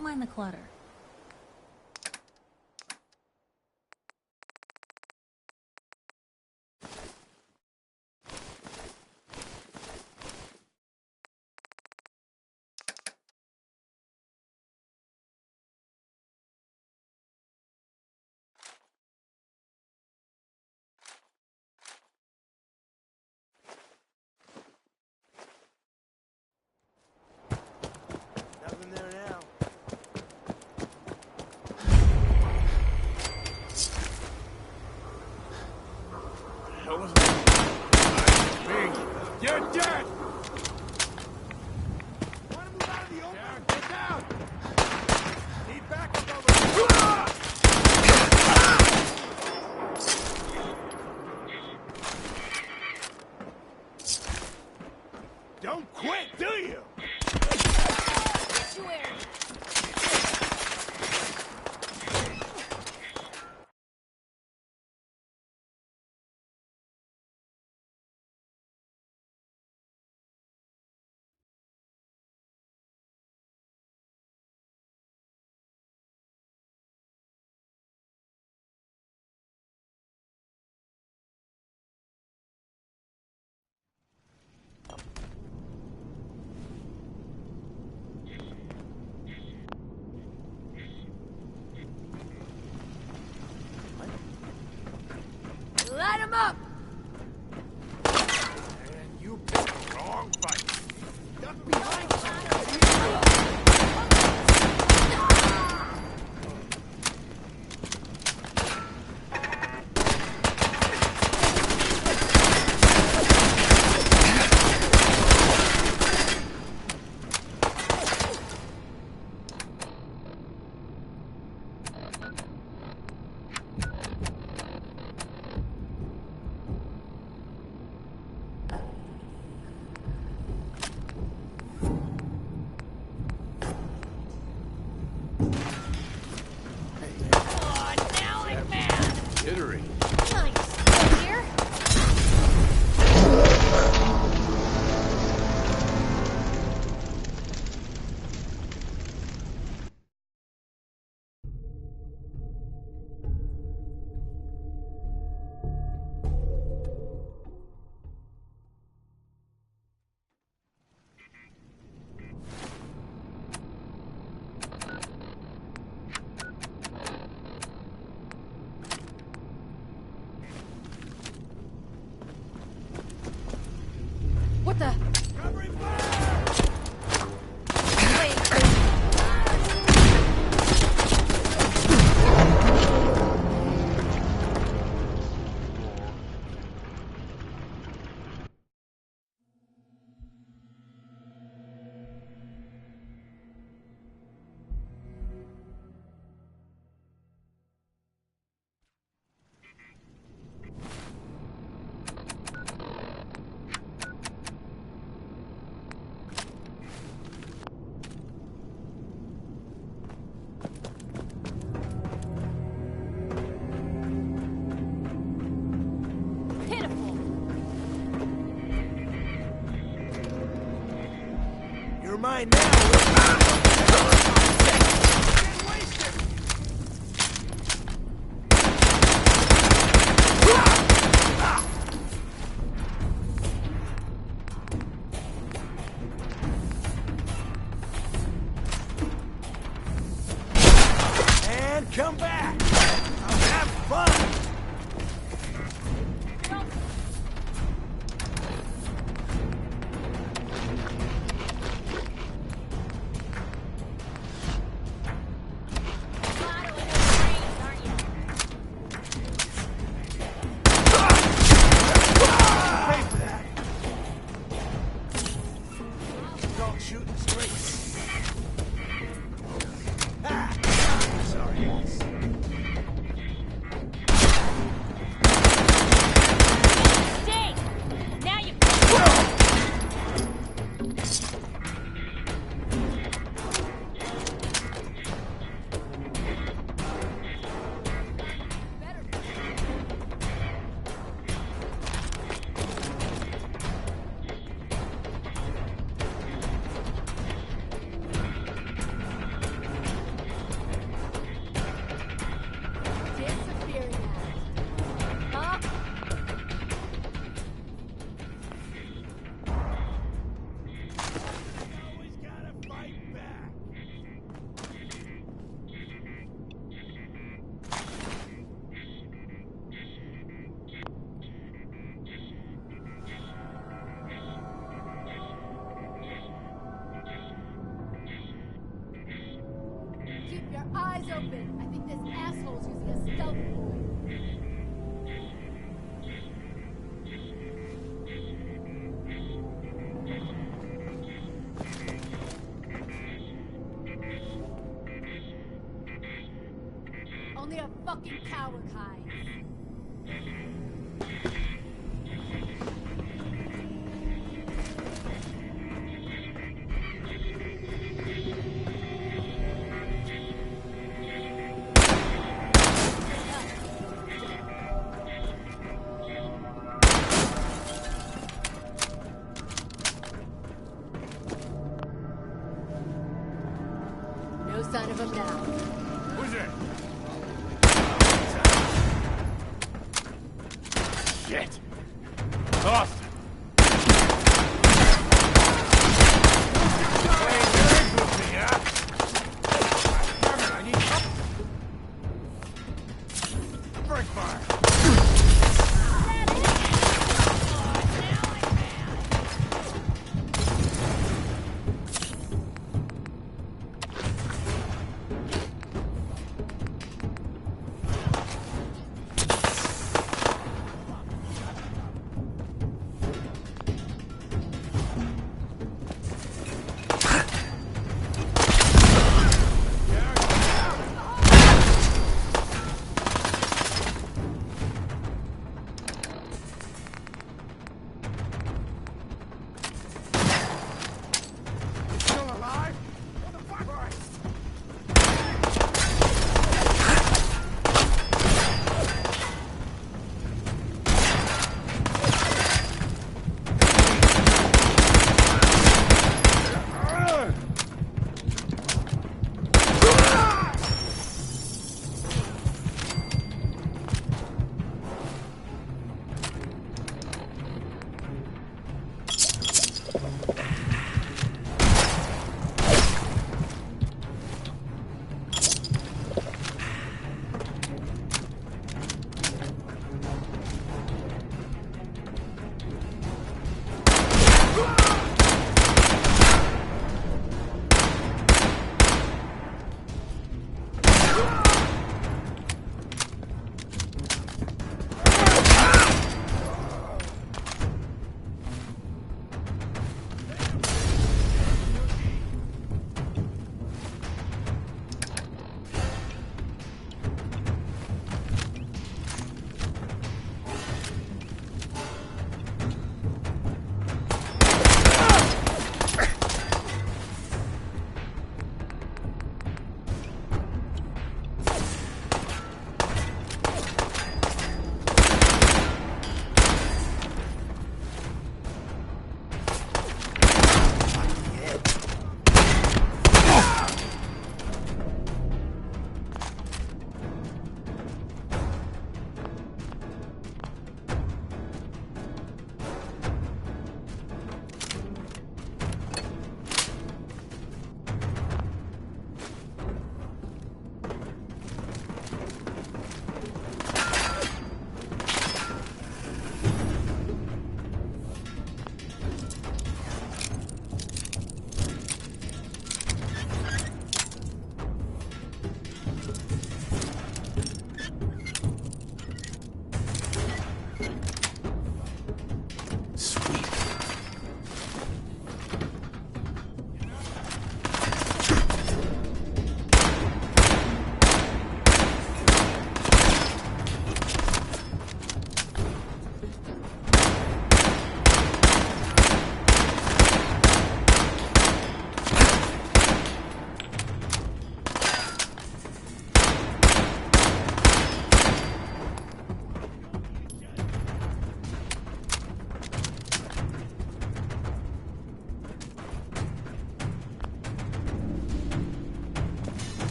Don't mind the clutter. Nothing there now. Hell was that? Big. You're dead! Want to move out of the open? Down, get down! Need backup over there. Don't quit, do you? Light him up! And you picked the wrong fight. Duck behind something. Jittery. Nice. Here? What the? Covering fire! Wait. Pitiful. You're mine now. Get wasted. And come back. I'll have fun. Pay for that. Don't shoot straight. Ah, sorry. Keep your eyes open. I think this asshole's using a stealth ploy. Only a fucking coward hides. No sign of him now. Who's it? Shit! Lost! Playing games with me, huh? Damn it, I need help! Break fire!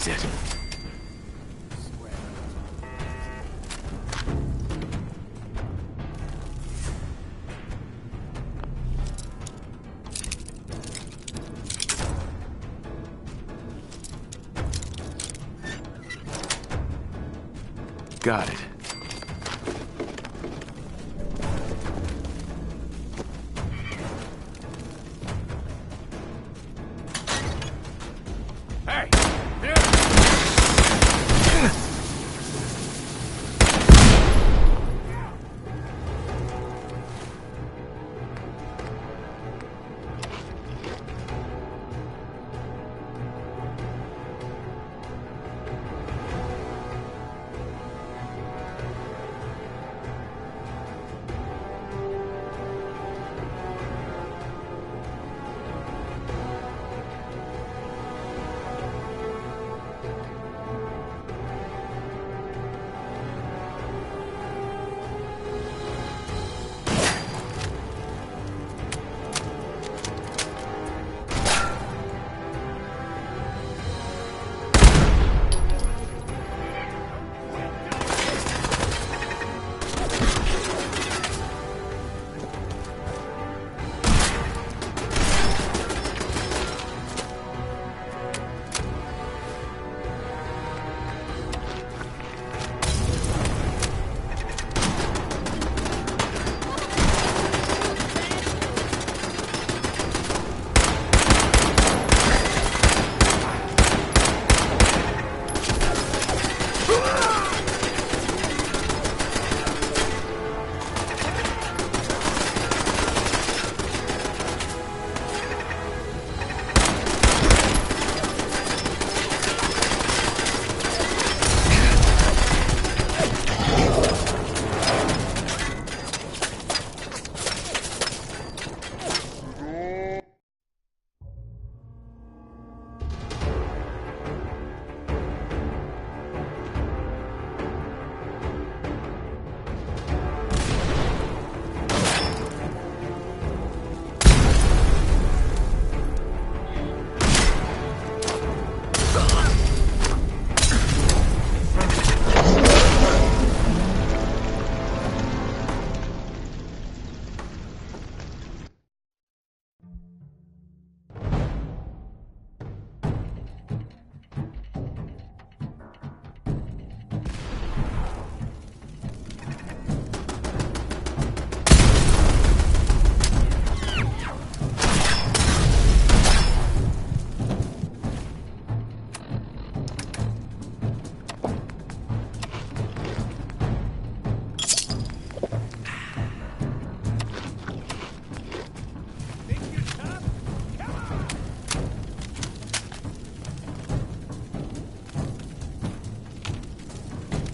it. Got it. Hey! Here!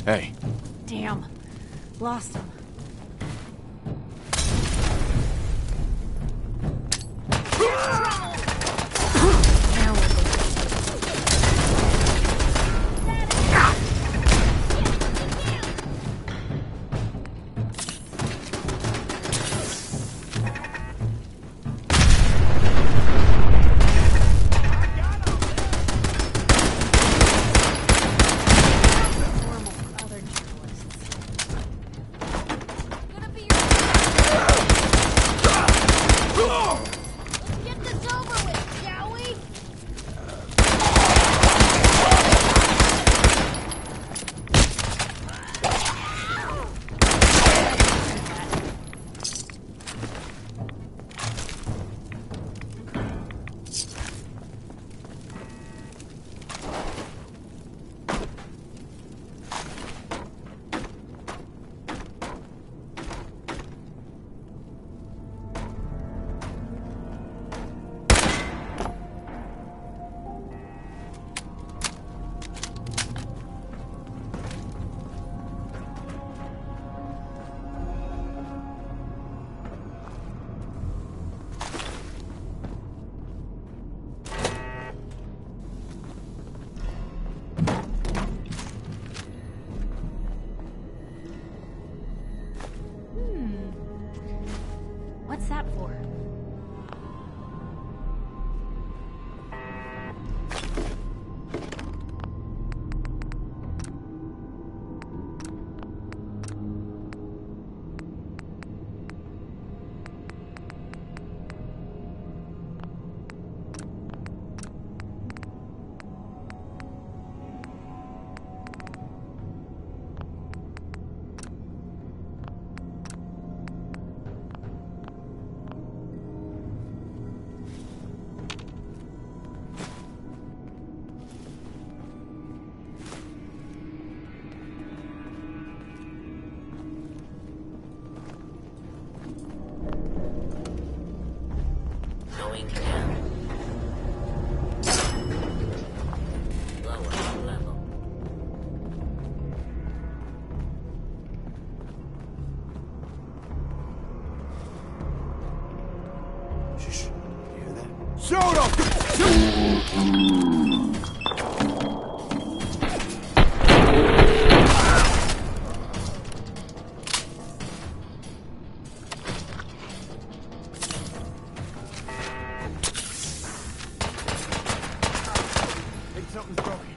Hey. Damn. Lost him. Now we're normal for other journalists. Gonna be your Get this over with, shall we? What's that for? Think something's broken.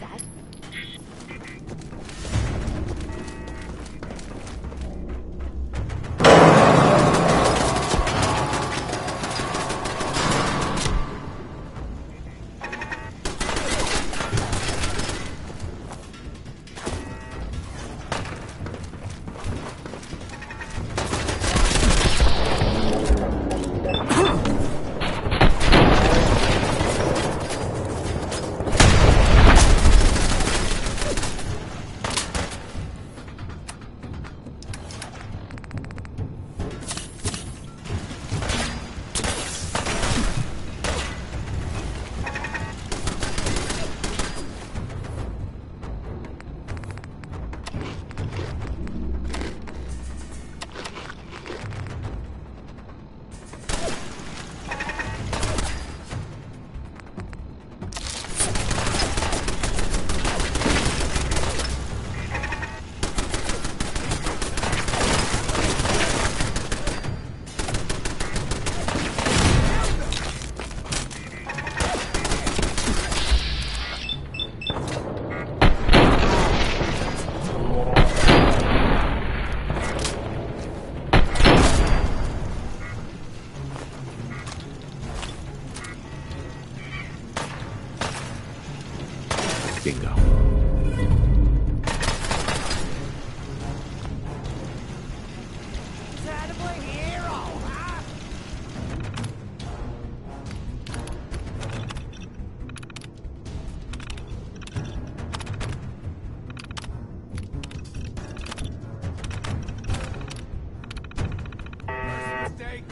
that? Bingo. Mistake.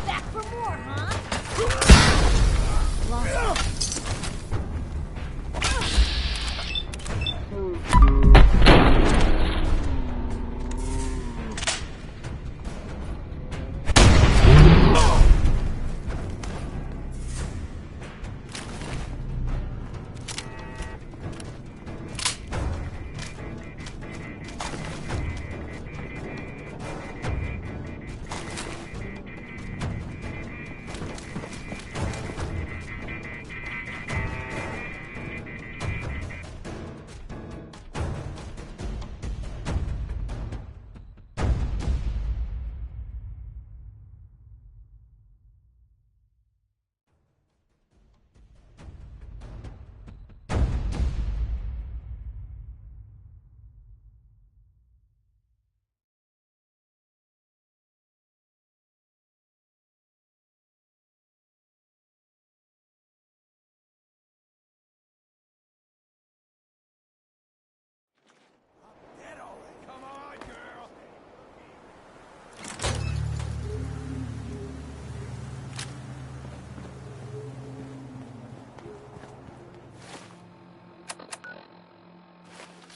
Back for more, huh? Get over it. Come on, girl.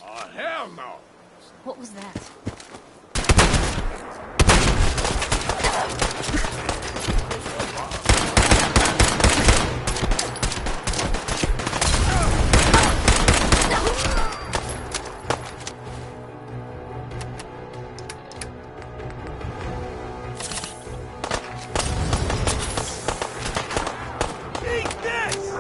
Oh, hell no. What was that? Eat this!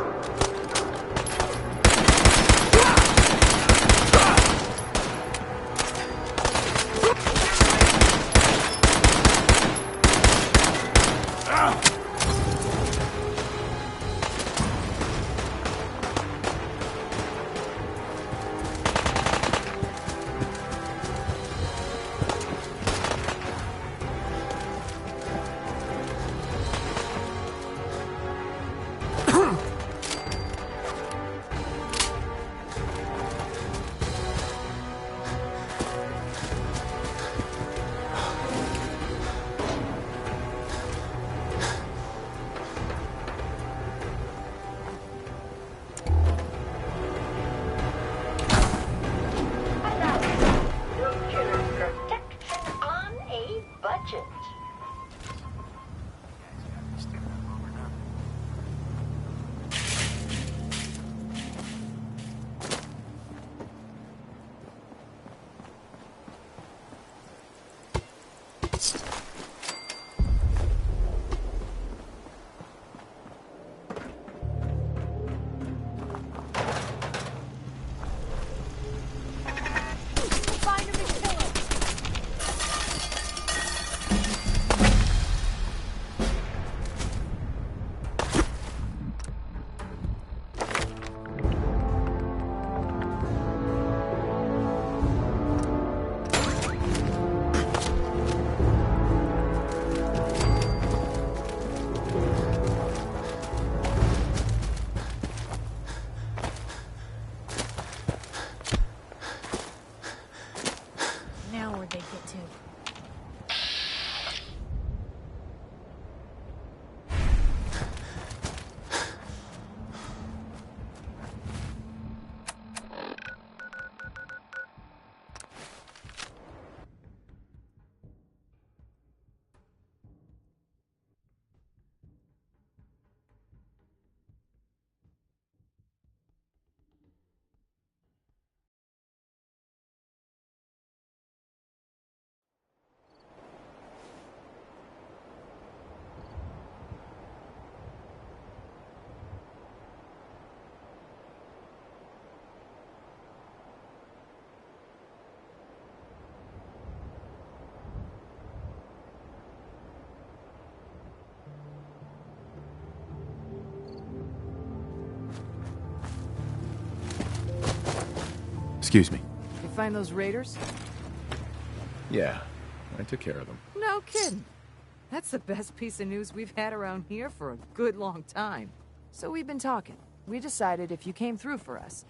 Excuse me. You find those raiders? Yeah, I took care of them. No kidding. That's the best piece of news we've had around here for a good long time. So we've been talking. We decided if you came through for us,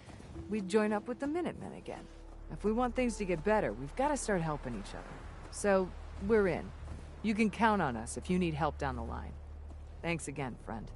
we'd join up with the Minutemen again. If we want things to get better, we've got to start helping each other. So, we're in. You can count on us if you need help down the line. Thanks again, friend.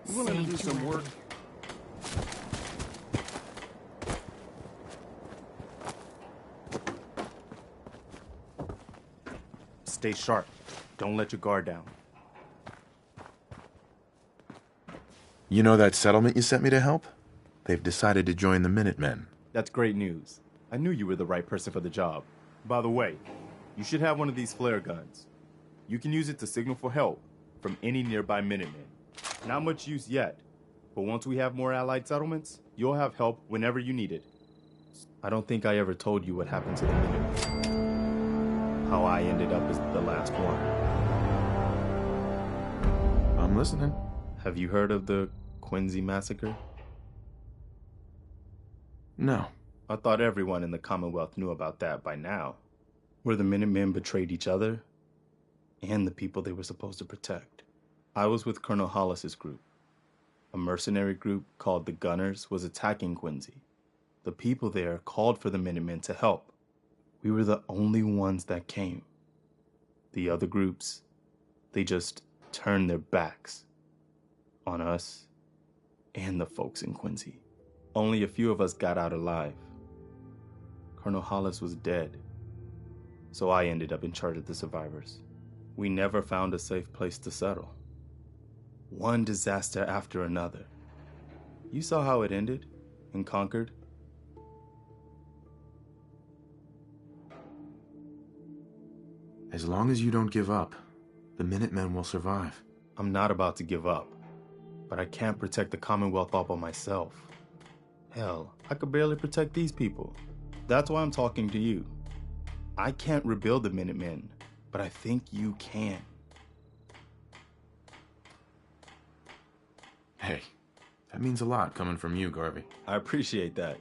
You willing to do some work? Stay sharp. Don't let your guard down. You know that settlement you sent me to help? They've decided to join the Minutemen. That's great news. I knew you were the right person for the job. By the way, you should have one of these flare guns. You can use it to signal for help from any nearby Minutemen. Not much use yet, but once we have more allied settlements, you'll have help whenever you need it. I don't think I ever told you what happened to the Minutemen. How I ended up as the last one. I'm listening. Have you heard of the Quincy Massacre? No. I thought everyone in the Commonwealth knew about that by now. Where the Minutemen betrayed each other and the people they were supposed to protect. I was with Colonel Hollis's group. A mercenary group called the Gunners was attacking Quincy. The people there called for the Minutemen to help. We were the only ones that came. The other groups, they just turned their backs on us and the folks in Quincy. Only a few of us got out alive. Colonel Hollis was dead, so I ended up in charge of the survivors. We never found a safe place to settle. One disaster after another. You saw how it ended in Concord? As long as you don't give up, the Minutemen will survive. I'm not about to give up, but I can't protect the Commonwealth all by myself. Hell, I could barely protect these people. That's why I'm talking to you. I can't rebuild the Minutemen, but I think you can. Hey, that means a lot coming from you, Garvey. I appreciate that.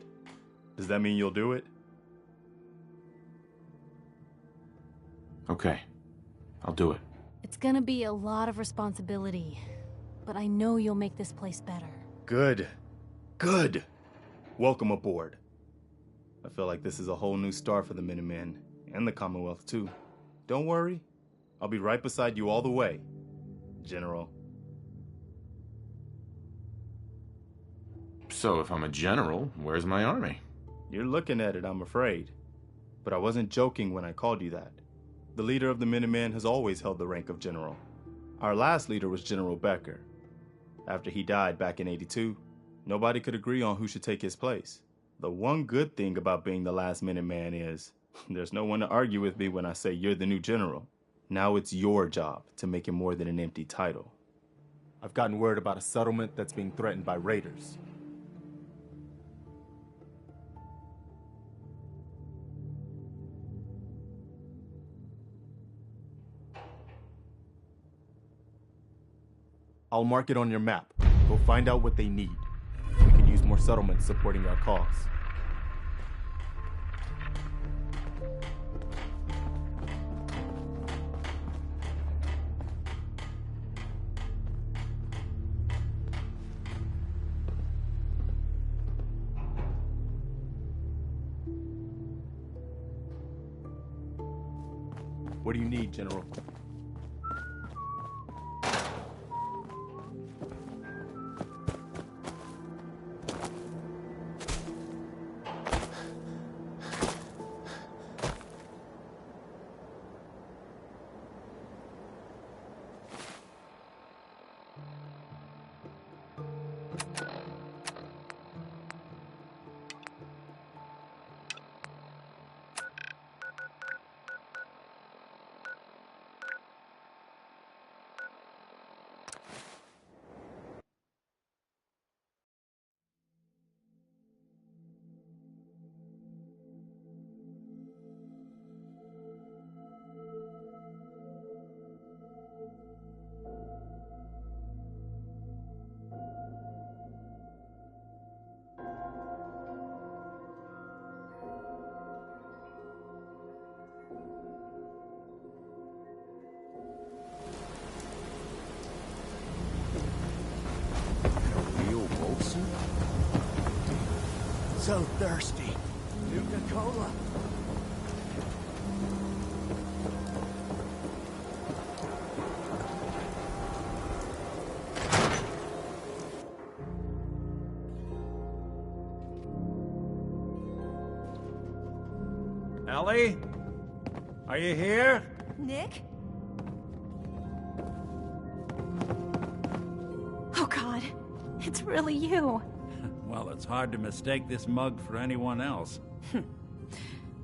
Does that mean you'll do it? Okay, I'll do it. It's gonna be a lot of responsibility, but I know you'll make this place better. Good. Good. Welcome aboard. I feel like this is a whole new start for the Minutemen, and the Commonwealth too. Don't worry, I'll be right beside you all the way, General. So if I'm a general, where's my army? You're looking at it, I'm afraid. But I wasn't joking when I called you that. The leader of the Minutemen has always held the rank of general. Our last leader was General Becker. After he died back in '82, nobody could agree on who should take his place. The one good thing about being the last Minuteman is there's no one to argue with me when I say you're the new general. Now it's your job to make it more than an empty title. I've gotten word about a settlement that's being threatened by raiders. I'll mark it on your map. Go find out what they need. We can use more settlements supporting our cause. What do you need, General? so thirsty. Nuka-Cola. Ellie? Are you here? Nick? Oh God, it's really you. Well, it's hard to mistake this mug for anyone else.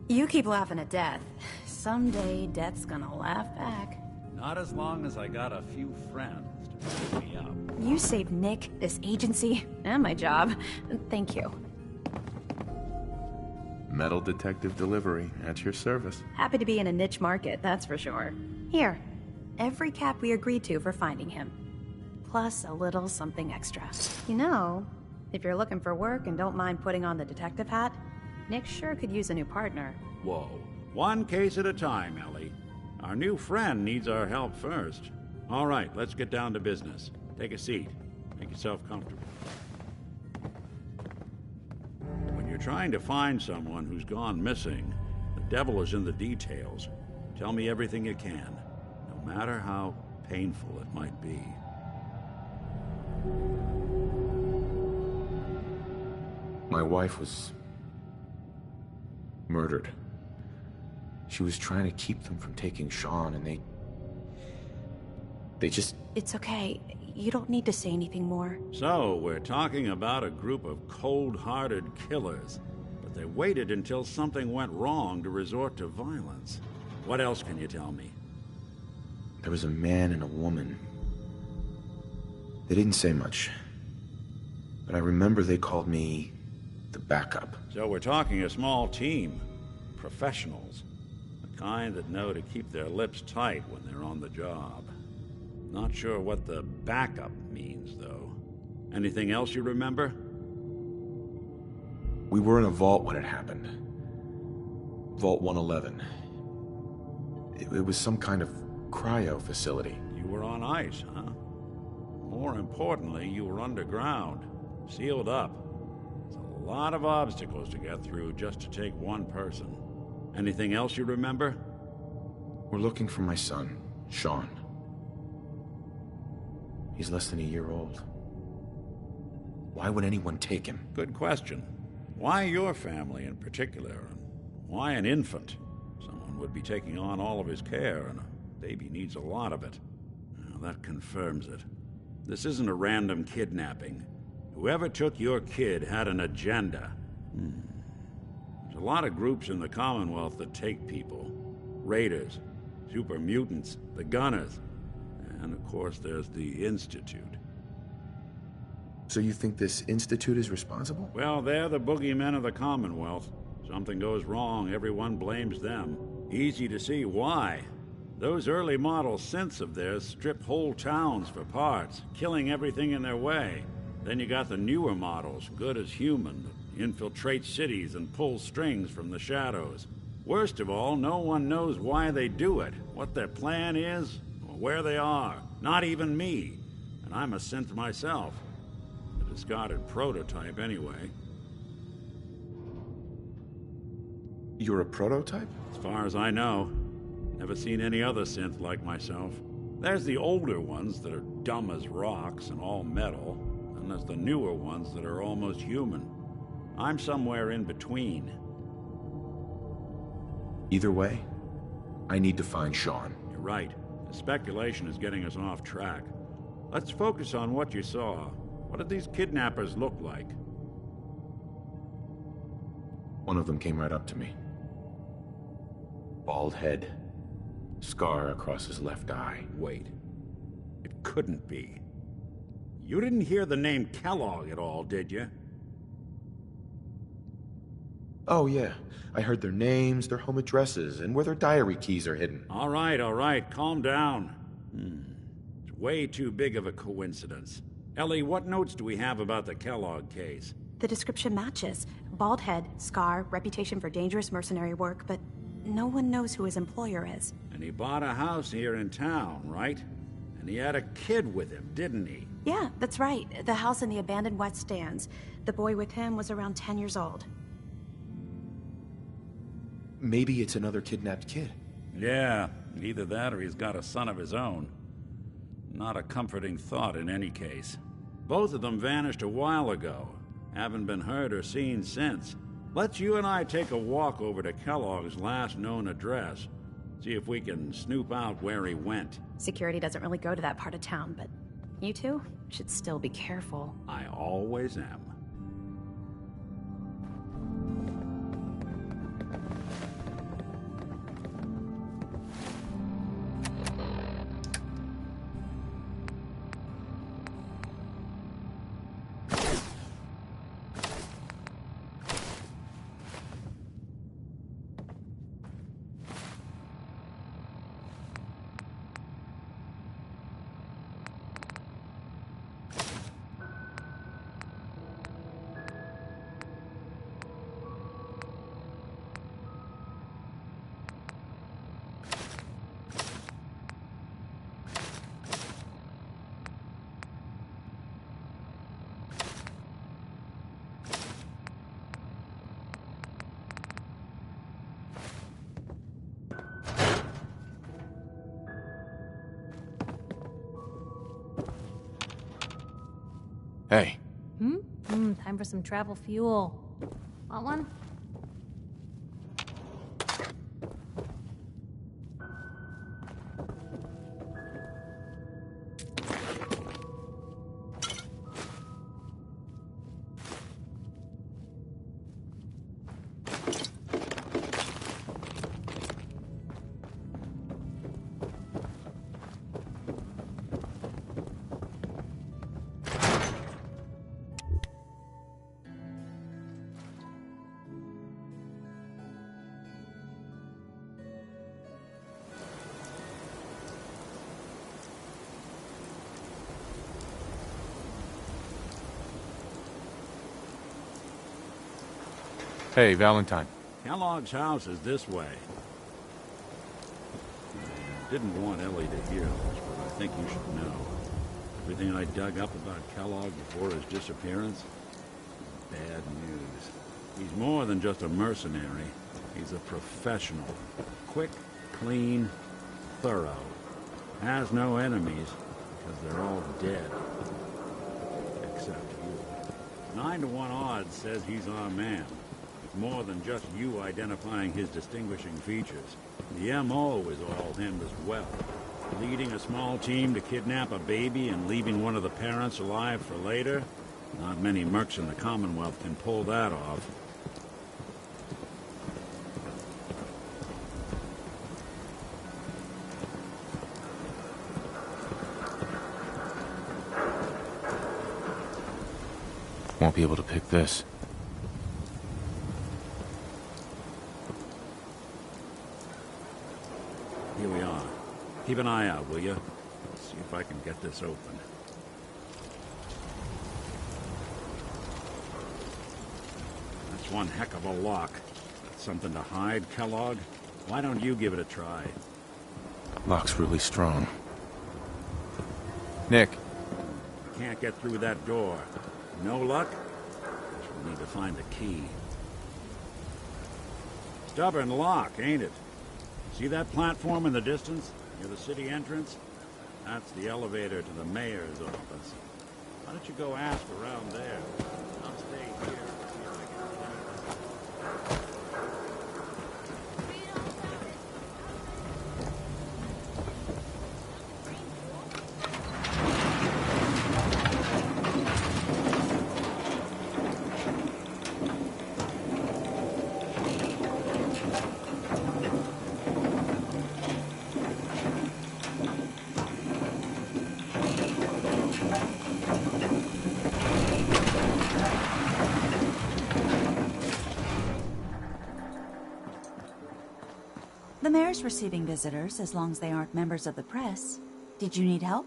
You keep laughing at death. Someday, death's gonna laugh back. Not as long as I got a few friends to pick me up. You saved Nick, this agency, and my job. Thank you. Metal detective delivery at your service. Happy to be in a niche market, that's for sure. Here, every cap we agreed to for finding him. Plus a little something extra. You know, if you're looking for work and don't mind putting on the detective hat, Nick sure could use a new partner. Whoa. One case at a time, Ellie. Our new friend needs our help first. All right, let's get down to business. Take a seat. Make yourself comfortable. When you're trying to find someone who's gone missing, the devil is in the details. Tell me everything you can, no matter how painful it might be. My wife was murdered. She was trying to keep them from taking Sean, and they just... It's okay. You don't need to say anything more. So, we're talking about a group of cold-hearted killers, but they waited until something went wrong to resort to violence. What else can you tell me? There was a man and a woman. They didn't say much, but I remember they called me the backup. So we're talking a small team. Professionals. The kind that know to keep their lips tight when they're on the job. Not sure what the backup means, though. Anything else you remember? We were in a vault when it happened. Vault 111. It was some kind of cryo facility. You were on ice, huh? More importantly, you were underground. Sealed up. It's a lot of obstacles to get through just to take one person. Anything else you remember? We're looking for my son, Sean. He's less than a year old. Why would anyone take him? Good question. Why your family in particular? And why an infant? Someone would be taking on all of his care, and a baby needs a lot of it. Now, that confirms it. This isn't a random kidnapping. Whoever took your kid had an agenda. There's a lot of groups in the Commonwealth that take people. Raiders, super mutants, the Gunners, and of course there's the Institute. So you think this Institute is responsible? Well, they're the boogeymen of the Commonwealth. Something goes wrong, everyone blames them. Easy to see why. Those early model synths of theirs strip whole towns for parts, killing everything in their way. Then you got the newer models, good as human, that infiltrate cities and pull strings from the shadows. Worst of all, no one knows why they do it, what their plan is, or where they are. Not even me. And I'm a synth myself. A discarded prototype, anyway. You're a prototype? As far as I know. Never seen any other synth like myself. There's the older ones that are dumb as rocks and all metal, and there's the newer ones that are almost human. I'm somewhere in between. Either way, I need to find Sean. You're right. The speculation is getting us off track. Let's focus on what you saw. What did these kidnappers look like? One of them came right up to me. Bald head. Scar across his left eye. Wait. It couldn't be. You didn't hear the name Kellogg at all, did you? Oh, yeah. I heard their names, their home addresses, and where their diary keys are hidden. All right. Calm down. It's way too big of a coincidence. Ellie, what notes do we have about the Kellogg case? The description matches. Bald head, scar, reputation for dangerous mercenary work, but no one knows who his employer is. And he bought a house here in town, right? And he had a kid with him, didn't he? Yeah, that's right. The house in the abandoned West Stands. The boy with him was around 10 years old. Maybe it's another kidnapped kid. Yeah, either that or he's got a son of his own. Not a comforting thought in any case. Both of them vanished a while ago. Haven't been heard or seen since. Let's you and I take a walk over to Kellogg's last known address. See if we can snoop out where he went. Security doesn't really go to that part of town, but you two should still be careful. I always am. Hey. Time for some travel fuel. Want one? Hey, Valentine. Kellogg's house is this way. Didn't want Ellie to hear this, but I think you should know. Everything I dug up about Kellogg before his disappearance is bad news. He's more than just a mercenary. He's a professional. Quick, clean, thorough. Has no enemies, because they're all dead. Except you. 9 to 1 odds says he's our man. More than just you identifying his distinguishing features. The M.O. is all him as well. Leading a small team to kidnap a baby and leaving one of the parents alive for later? Not many mercs in the Commonwealth can pull that off. Won't be able to pick this. Here we are. Keep an eye out, will you? See if I can get this open. That's one heck of a lock. Something to hide, Kellogg? Why don't you give it a try? Lock's really strong. Nick. Can't get through that door. No luck? Guess we'll need to find the key. Stubborn lock, ain't it? See that platform in the distance, near the city entrance? That's the elevator to the mayor's office. Why don't you go ask around there? I'll stay here. See if I can find it. The mayor's receiving visitors as long as they aren't members of the press. Did you need help?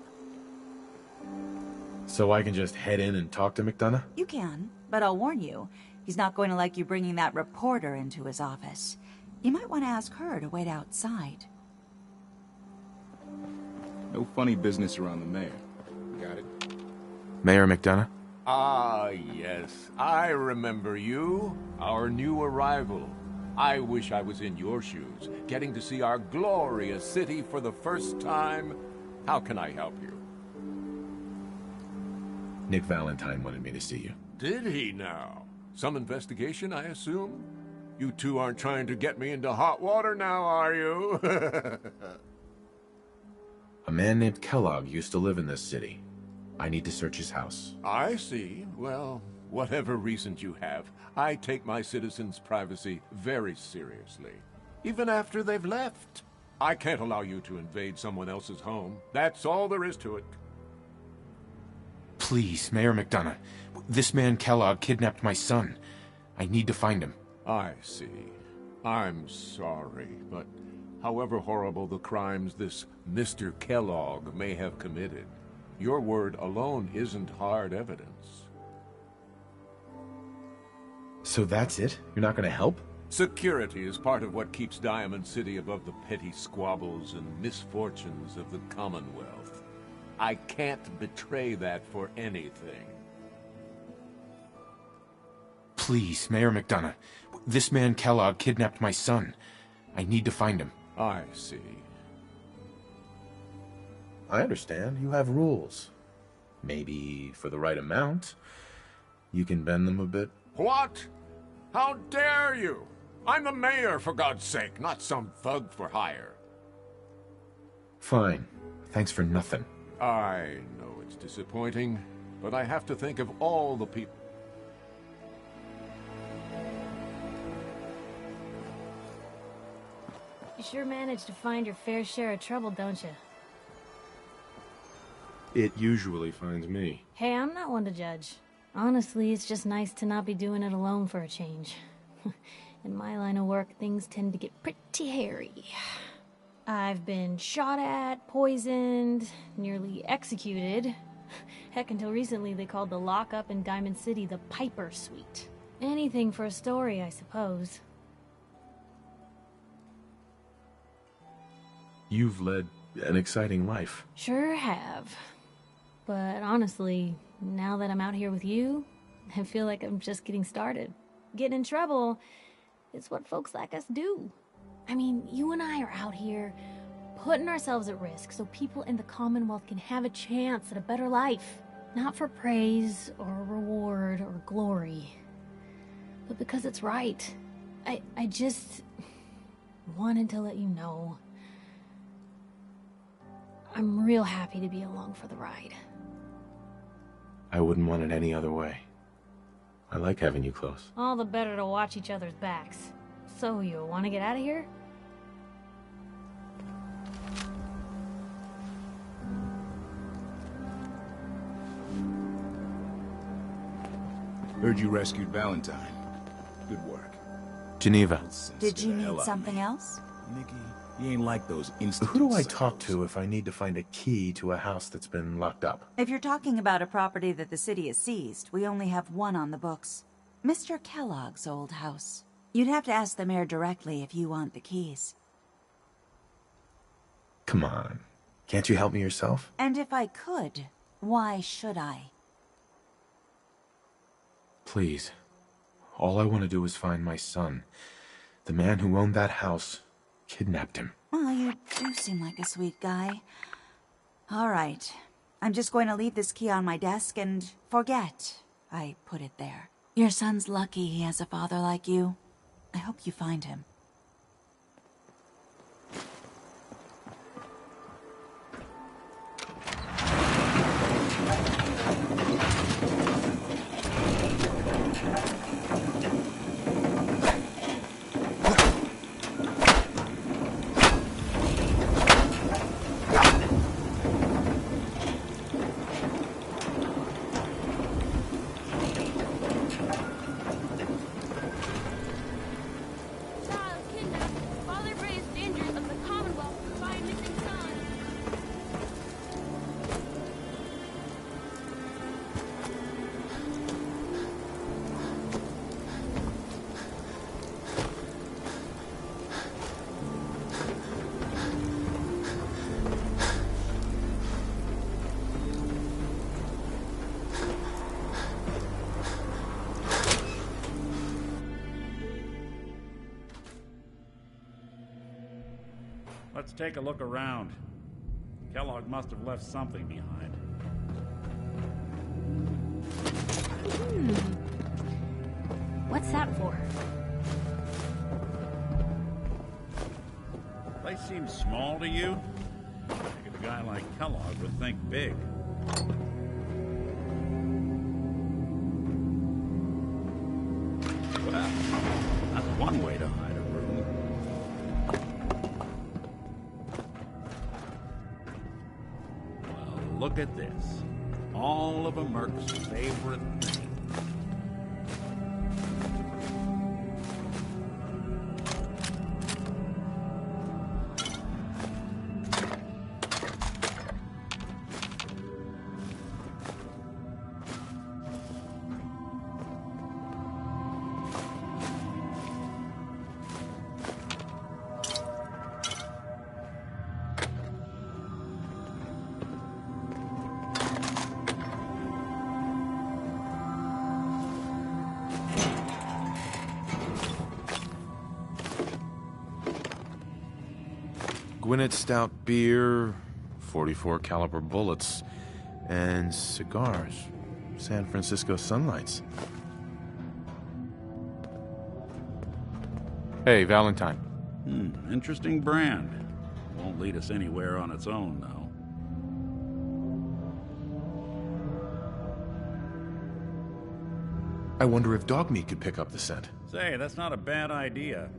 So I can just head in and talk to McDonough? You can, but I'll warn you, he's not going to like you bringing that reporter into his office. You might want to ask her to wait outside. No funny business around the mayor. Got it? Mayor McDonough? Ah, yes. I remember you. Our new arrival. I wish I was in your shoes, getting to see our glorious city for the first time. How can I help you? Nick Valentine wanted me to see you. Did he now? Some investigation, I assume? You two aren't trying to get me into hot water now, are you? A man named Kellogg used to live in this city. I need to search his house. I see. Well, whatever reasons you have, I take my citizens' privacy very seriously. Even after they've left. I can't allow you to invade someone else's home. That's all there is to it. Please, Mayor McDonough. This man Kellogg kidnapped my son. I need to find him. I see. I'm sorry, but however horrible the crimes this Mr. Kellogg may have committed, your word alone isn't hard evidence. So that's it? You're not gonna help? Security is part of what keeps Diamond City above the petty squabbles and misfortunes of the Commonwealth. I can't betray that for anything. Please, Mayor McDonough. This man Kellogg kidnapped my son. I need to find him. I see. I understand. You have rules. Maybe for the right amount, you can bend them a bit. What? How dare you? I'm the mayor, for God's sake, not some thug for hire. Fine. Thanks for nothing. I know it's disappointing, but I have to think of all the people. You sure manage to find your fair share of trouble, don't you? It usually finds me. Hey, I'm not one to judge. Honestly, it's just nice to not be doing it alone for a change. In my line of work, things tend to get pretty hairy. I've been shot at, poisoned, nearly executed. Heck, until recently they called the lockup in Diamond City the Piper Suite. Anything for a story, I suppose. You've led an exciting life. Sure have. But honestly, now that I'm out here with you, I feel like I'm just getting started. Getting in trouble is what folks like us do. I mean, you and I are out here putting ourselves at risk so people in the Commonwealth can have a chance at a better life. Not for praise or reward or glory, but because it's right. I just wanted to let you know I'm real happy to be along for the ride. I wouldn't want it any other way. I like having you close. All the better to watch each other's backs. So, you want to get out of here? Heard you rescued Valentine. Good work. Geneva. Did you need something else? Nikki, you ain't like those instant. Who do I talk to if I need to find a key to a house that's been locked up? If you're talking about a property that the city has seized, we only have one on the books. Mr. Kellogg's old house. You'd have to ask the mayor directly if you want the keys. Come on. Can't you help me yourself? And if I could, why should I? Please. All I want to do is find my son. The man who owned that house kidnapped him. Well, you do seem like a sweet guy. All right. I'm just going to leave this key on my desk and forget I put it there. Your son's lucky he has a father like you. I hope you find him. Let's take a look around. Kellogg must have left something behind. What's that for? Place seems small to you? I think a guy like Kellogg would think big. Well, that's one way to hide a room. Well, look at this. All of a Merc's favorite thing. Gwinnett Stout beer, 44 caliber bullets, and cigars. San Francisco Sunlights. Hey, Valentine. Interesting brand. Won't lead us anywhere on its own, though. I wonder if dog meat could pick up the scent. Say, that's not a bad idea.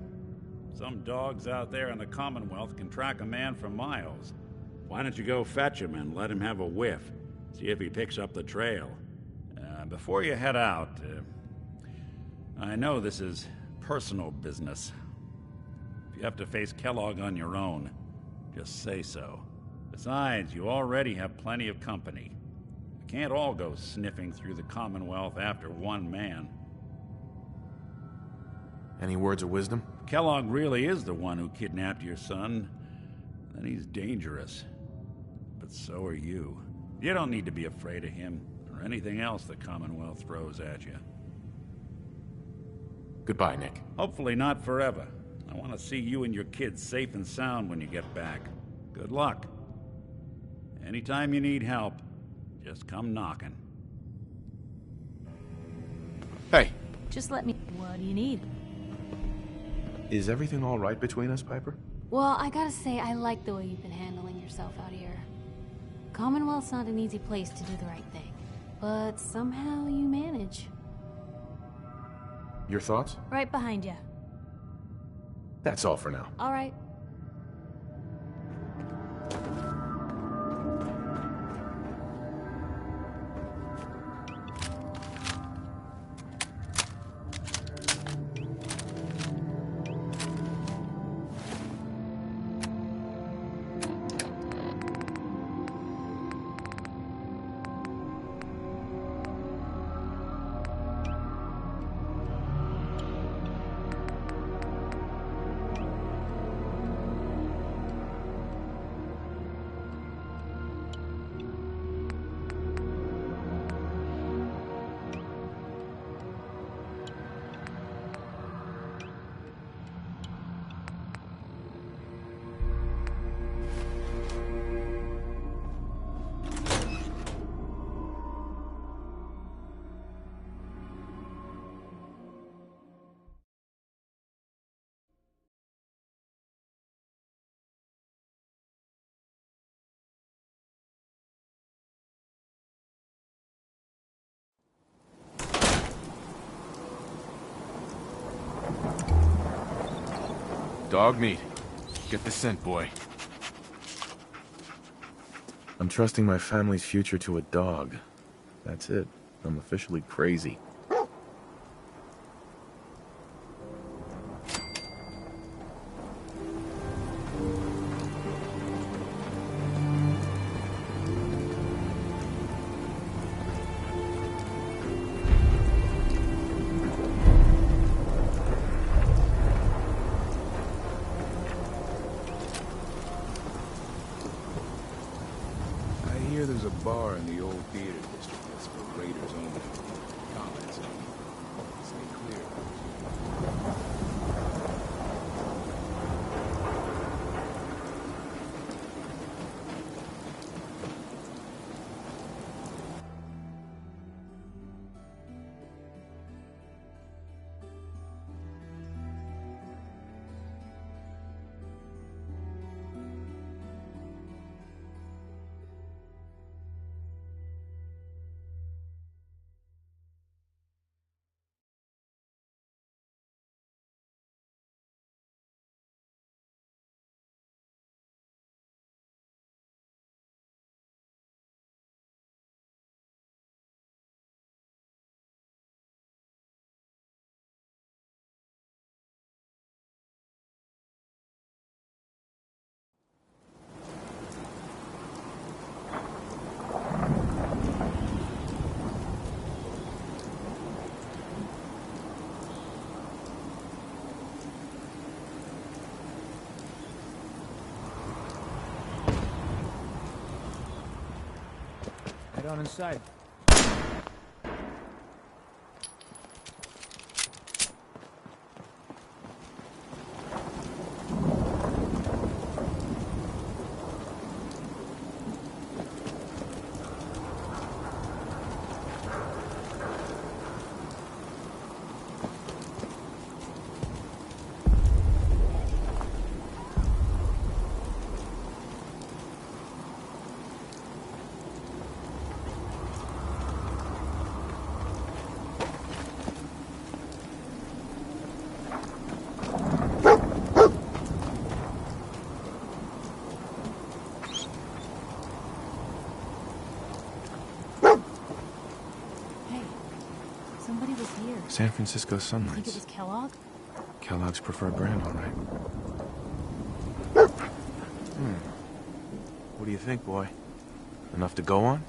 Some dogs out there in the Commonwealth can track a man for miles. Why don't you go fetch him and let him have a whiff? See if he picks up the trail. Before you head out, I know this is personal business. If you have to face Kellogg on your own, just say so. Besides, you already have plenty of company. You can't all go sniffing through the Commonwealth after one man. Any words of wisdom? Kellogg really is the one who kidnapped your son, then he's dangerous. But so are you. You don't need to be afraid of him, or anything else the Commonwealth throws at you. Goodbye, Nick. Hopefully not forever. I want to see you and your kids safe and sound when you get back. Good luck. Anytime you need help, just come knocking. Hey! Just let me... What do you need? Is everything all right between us, Piper? Well, I gotta say, I like the way you've been handling yourself out here. Commonwealth's not an easy place to do the right thing. But somehow you manage. Your thoughts? Right behind you. That's all for now. All right. Dog meat. Get the scent, boy. I'm trusting my family's future to a dog. That's it. I'm officially crazy. There's a bar in the old theater district that's for Raiders only. Comments only. Stay clear. on inside. Somebody was here. San Francisco You think it Sunlights. was Kellogg? Kellogg's preferred brand, all right. What do you think, boy? Enough to go on?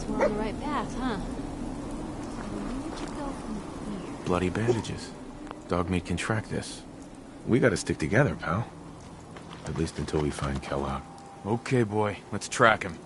We're on the right path, huh? So where did you go from here? Bloody bandages. Dogmeat can track this. We gotta stick together, pal. At least until we find Kellogg. Okay, boy. Let's track him.